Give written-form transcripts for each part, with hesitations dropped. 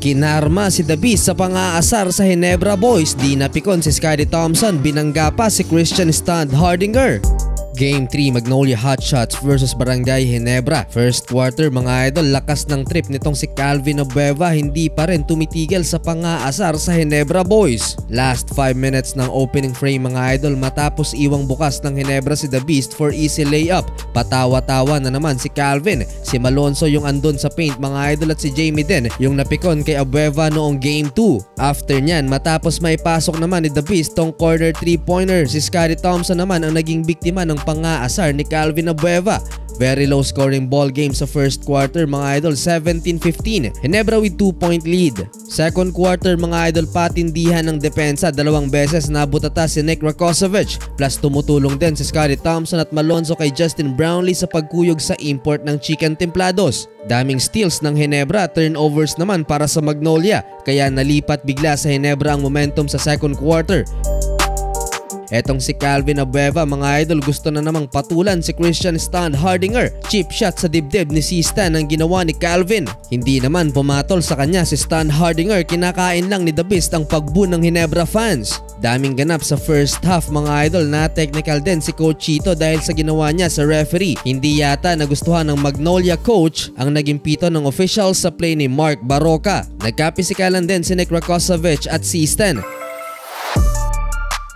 Kinarma si The Beast sa pang-aasar sa Ginebra Boys, di napikon si Scottie Thompson, binangga pa si Christian Stunt Hardinger. Game 3, Magnolia Hotshots versus Barangay Ginebra. First quarter mga idol, lakas ng trip nitong si Calvin Abueva, hindi pa rin tumitigil sa pang-aasar sa Ginebra Boys. Last 5 minutes ng opening frame mga idol, matapos iwang bukas ng Ginebra si The Beast for easy layup. Patawa-tawa na naman si Calvin. Si Malonzo yung andun sa paint mga idol at si Jamie din yung napikon kay Abueva noong Game 2. After nyan, matapos may pasok naman ni The Beast tong corner 3-pointer, si Scottie Thompson naman ang naging biktima ng pang-aasar ni Calvin Abueva. Very low scoring ball game sa first quarter mga idol, 17-15. Ginebra with 2-point lead. Second quarter mga idol, patindihan ng depensa, dalawang beses nabutata si Nick Rakosovic. Plus tumutulong din si Scottie Thompson at Malonzo kay Justin Brownlee sa pagkuyog sa import ng chicken templados. Daming steals ng Ginebra, turnovers naman para sa Magnolia, kaya nalipat bigla sa Ginebra ang momentum sa second quarter. Etong si Calvin Abueva mga idol, gusto na namang patulan si Christian Stunt Hardinger. Chip shot sa dibdib ni Sista ang ginawa ni Calvin. Hindi naman pumatol sa kanya si Stunt Hardinger, kinakain lang ni The Beast ang pagbu ng Ginebra fans. Daming ganap sa first half mga idol, na technical din si Coach Chito dahil sa ginawa niya sa referee. Hindi yata nagustuhan ng Magnolia coach ang naging pito ng officials sa play ni Mark Baroka. Nagkapisikalan din si Nick Rakosovic at Sistan.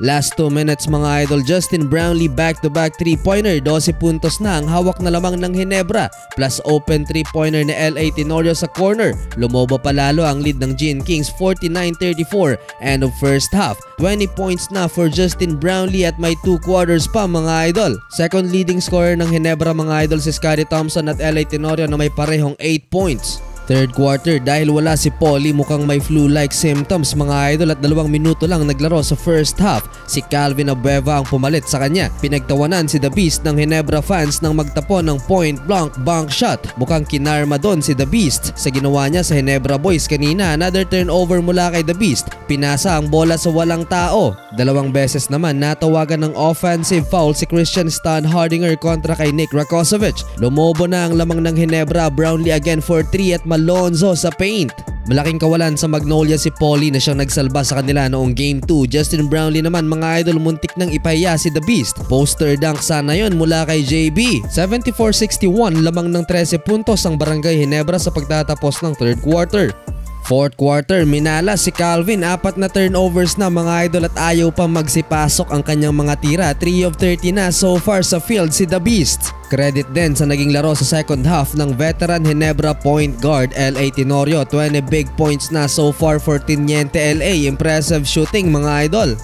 Last 2 minutes mga idol, Justin Brownlee back-to-back 3-pointer, 12 puntos na ang hawak na lamang ng Ginebra, plus open 3-pointer ni LA Tenorio sa corner. Lumobo palalo ang lead ng Gin Kings, 49-34, end of first half. 20 points na for Justin Brownlee at may 2 quarters pa mga idol. Second leading scorer ng Ginebra mga idol si Scottie Thompson at LA Tenorio na may parehong 8 points. Third quarter, dahil wala si Paulie, mukhang may flu-like symptoms mga idol at 2 minuto lang naglaro sa first half. Si Calvin Abueva ang pumalit sa kanya. Pinagtawanan si The Beast ng Ginebra fans nang magtapon ng point-blank bank shot. Mukhang kinarma doon si The Beast sa ginawa niya sa Ginebra Boys kanina. Another turnover mula kay The Beast. Pinasa ang bola sa walang tao. 2 beses naman natawagan ng offensive foul si Christian Stunt Hardinger kontra kay Nick Rakosovic. Lumobo na ang lamang ng Ginebra, Brownlee again for 3 at Malonzo sa paint. Malaking kawalan sa Magnolia si Paulie na siyang nagsalba sa kanila noong Game 2. Justin Brownlee naman mga idol, muntik nang ipahiya si The Beast. Poster dunk sana yon mula kay JB. 74-61, lamang ng 13 puntos ang Barangay Ginebra sa pagtatapos ng third quarter. Fourth quarter, minala si Calvin, 4 na turnovers na mga idol at ayaw pa magsipasok ang kanyang mga tira. 3 of 30 na so far sa field si The Beast. Credit din sa naging laro sa second half ng veteran Ginebra point guard LA Tenorio. 20 big points na so far for Teniente LA. Impressive shooting mga idol.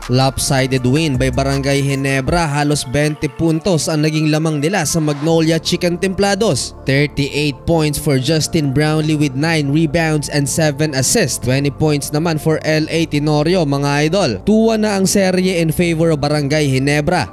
Lopsided win by Barangay Ginebra, halos 20 puntos ang naging lamang nila sa Magnolia Chicken Templados. 38 points for Justin Brownlee with 9 rebounds and 7 assists. 20 points naman for LA Tenorio mga idol. 2-1 na ang serye in favor of Barangay Ginebra.